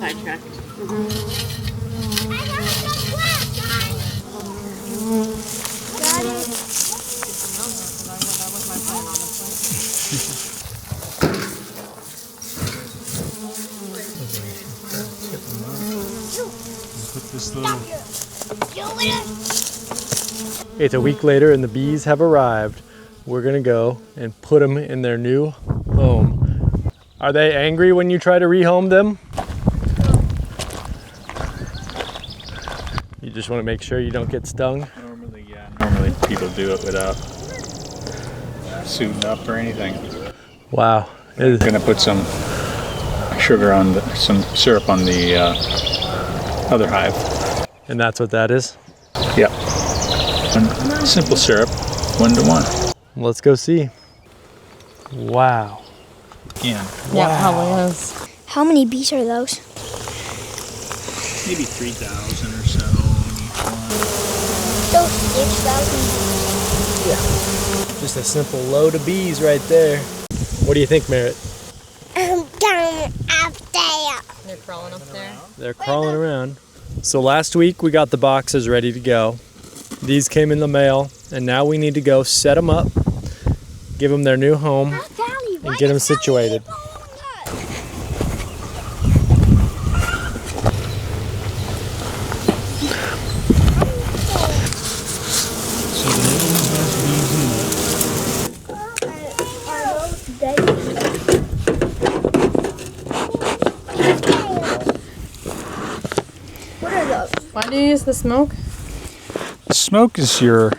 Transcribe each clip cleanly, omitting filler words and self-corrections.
sidetracked. It's a week later and the bees have arrived. We're gonna go and put them in their new home. Are they angry when you try to rehome them? You just want to make sure you don't get stung? Normally, yeah. Normally people do it without suiting up or anything. Wow. I'm gonna put some sugar on some syrup on the other hive. And that's what that is? Yeah. And simple syrup, 1 to 1. Let's go see. Wow. Yeah. Yeah, it probably is. How many bees are those? Maybe 3,000 or so. Those 6,000. Yeah. Just a simple load of bees right there. What do you think, Merritt? Down up there. They're crawling up there. They're crawling around. So last week we got the boxes ready to go. These came in the mail, and now we need to go set them up, give them their new home, and get them situated. What are those? Why do you use the smoke? Smoke is your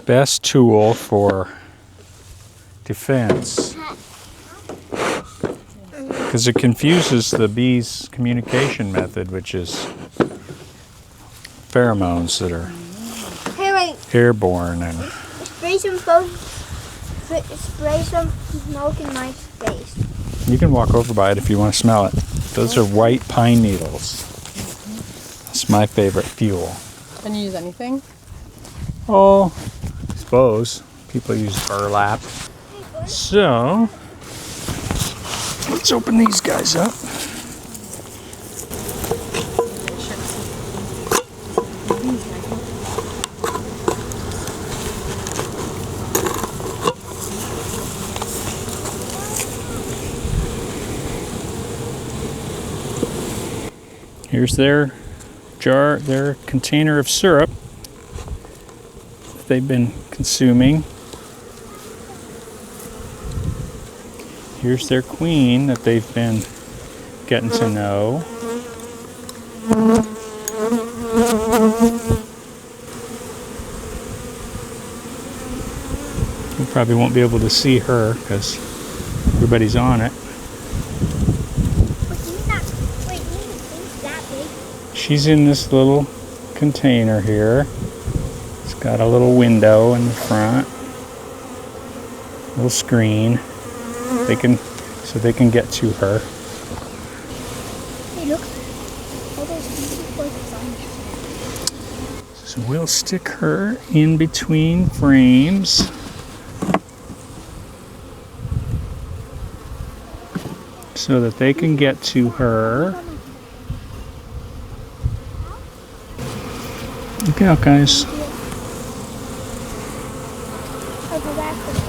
best tool for defense because it confuses the bees' communication method, which is pheromones that are Hey, wait. airborne. And Spray some smoke in my face. you can walk over by it if you want to smell it. Those are white pine needles. That's my favorite fuel. Can you use anything? Oh, I suppose people use burlap. So, let's open these guys up. Here's their jar, their container of syrup that they've been consuming. Here's their queen that they've been getting to know. You probably won't be able to see her because everybody's on it. She's in this little container here. It's got a little window in the front, little screen. So they can get to her. Hey, look. All those bees on here. So we'll stick her in between frames. So that they can get to her. Look out, guys. I'll go back for the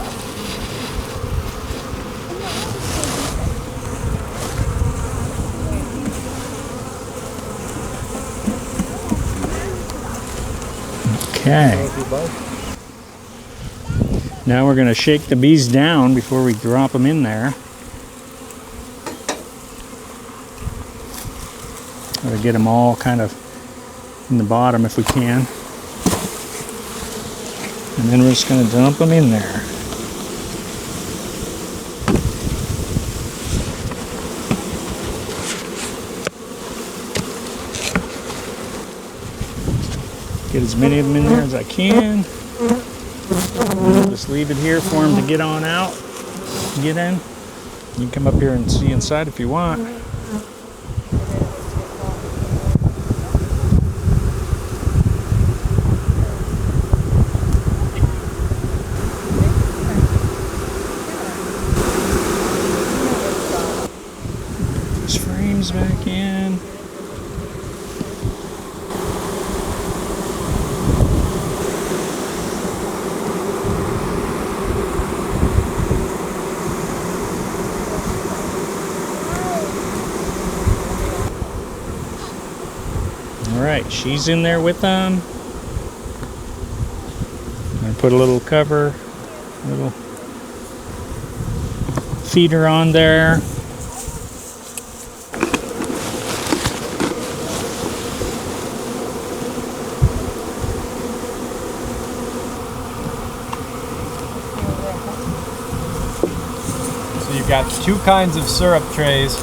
Okay. Now we're going to shake the bees down before we drop them in there. Try to get them all kind of in the bottom if we can. And then we're just going to dump them in there. Get as many of them in there as I can. I'll just leave it here for them to get on out, get in. You can come up here and see inside if you want. This frame. frames back in. Alright, she's in there with them. I'm going to put a little cover, a little feeder on there. So you've got two kinds of syrup trays.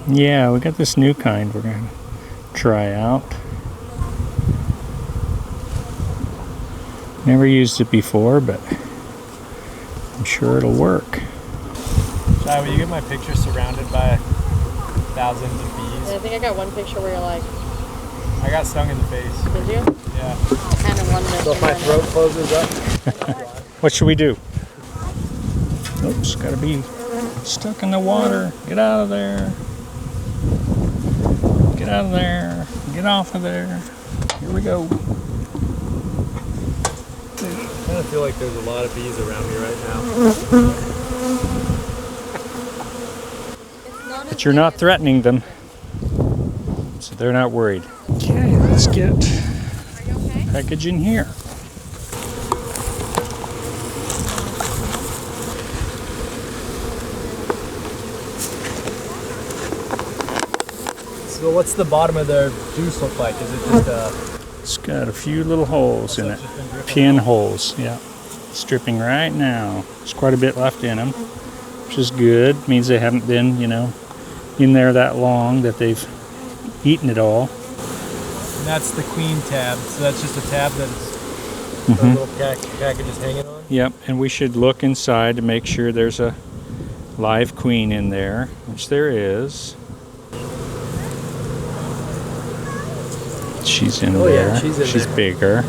Yeah, we got this new kind we're going to try out. Never used it before, but I'm sure it'll work. Shai, will you get my picture surrounded by thousands of bees? I think I got one picture where you're like, I got stung in the face. did you? Yeah. Kind of wondered. So if my throat closes up. What should we do? Oops, gotta be stuck in the water. Get out of there. Get out of there. Get off of there. Here we go. I kind of feel like there's a lot of bees around me right now. But you're not threatening them, so they're not worried. Okay, let's get package in here. So what's the bottom of their juice look like? Is it just a... It's got a few little holes in So it. it's just been dripping Pinholes, yeah. It's dripping right now. There's quite a bit left in them, which is good. Means they haven't been, in there that long that they've eaten it all. And that's the queen tab. So that's just a tab that's a little package is hanging on. Yep, and we should look inside to make sure there's a live queen in there, which there is. She's in Oh, there. yeah, she's in there. Bigger.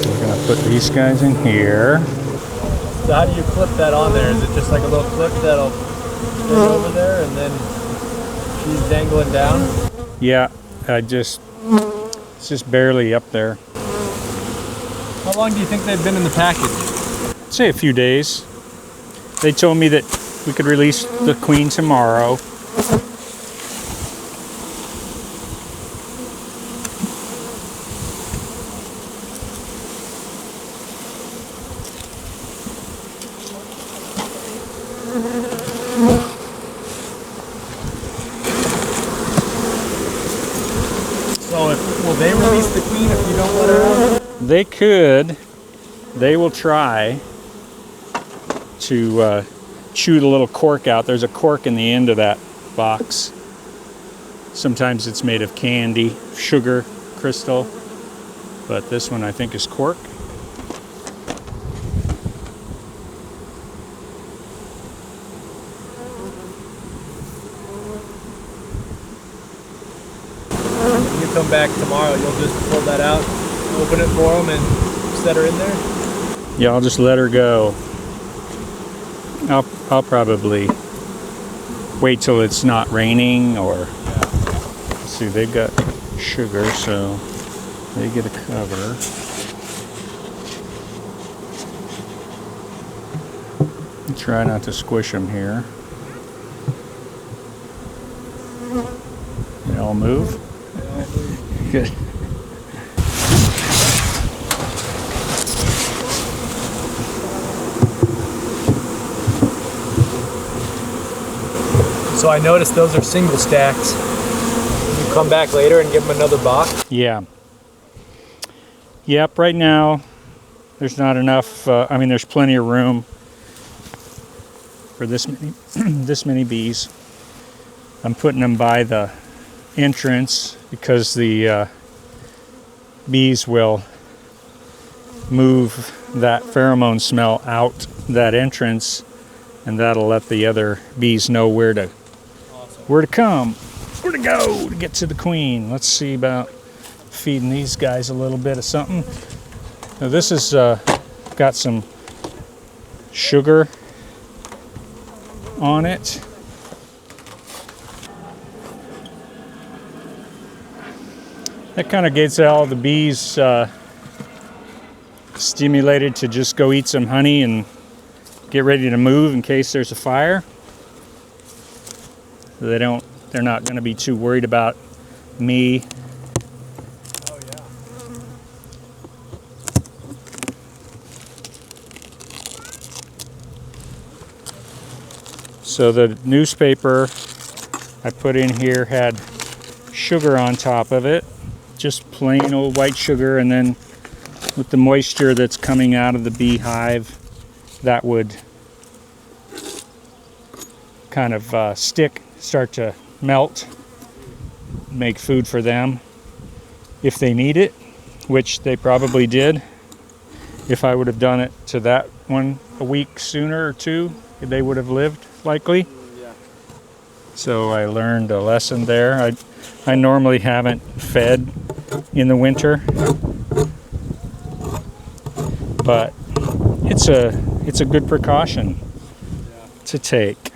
We're gonna put these guys in here. So how do you clip that on there? Is it just like a little clip that'll go over there and then she's dangling down? Yeah, it's just barely up there. How long do you think they've been in the package? I'd say a few days. They told me that we could release the queen tomorrow. So will they release the queen if you don't let her out? They could. They will try to chew the little cork out. There's a cork in the end of that box. Sometimes it's made of candy, sugar, crystal, but this one I think is cork. When you come back tomorrow, you'll just pull that out, open it for them, and set her in there? Yeah, I'll just let her go. I'll probably wait till it's not raining, or let's see, they've got sugar, so they get a cover. Try not to squish them here. They all move? Good. So I noticed those are single stacks. You come back later and give them another box? Yeah. Yep, right now there's not enough, there's plenty of room for this many, this many bees. I'm putting them by the entrance because the bees will move that pheromone smell out that entrance, and that'll let the other bees know where to come, where to go to get to the queen. Let's see about feeding these guys a little bit of something. Now this has got some sugar on it. That kind of gets all the bees stimulated to just go eat some honey and get ready to move in case there's a fire. They're not going to be too worried about me. Oh yeah. So the newspaper I put in here had sugar on top of it, just plain old white sugar, and then with the moisture that's coming out of the beehive, that would kind of start to melt, make food for them if they need it, which they probably did. If I would have done it to that one a week sooner or two, they would have lived likely. Yeah. So I learned a lesson there. I normally haven't fed in the winter, but it's a good precaution to take.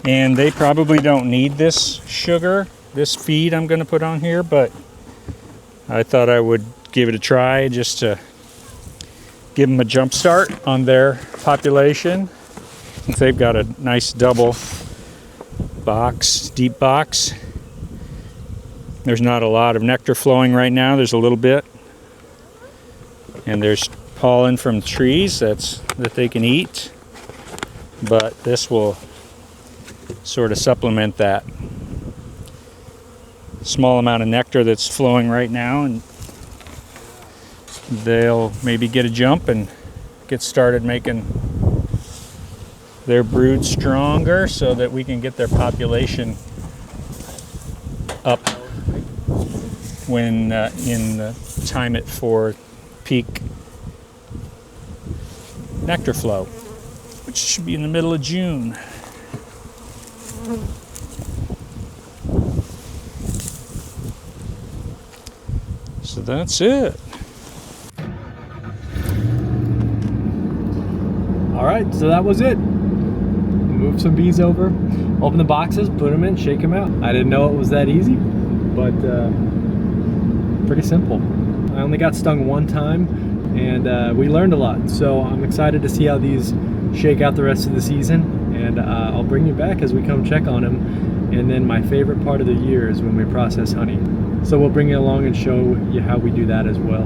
And they probably don't need this sugar, this feed I'm going to put on here, but I thought I would give it a try just to give them a jump start on their population. Since they've got a nice double box, deep box. There's not a lot of nectar flowing right now. There's a little bit. And there's pollen from trees that they can eat. But this will sort of supplement that small amount of nectar that's flowing right now, and they'll maybe get a jump and get started making their brood stronger so that we can get their population up when time it for peak nectar flow, which should be in the middle of June. So that's it. All right, so that was it. Move some bees over, open the boxes, put them in, shake them out. I didn't know it was that easy, but pretty simple. I only got stung one time, and we learned a lot. So I'm excited to see how these shake out the rest of the season, and I'll bring you back as we come check on them. And then my favorite part of the year is when we process honey. So we'll bring you along and show you how we do that as well.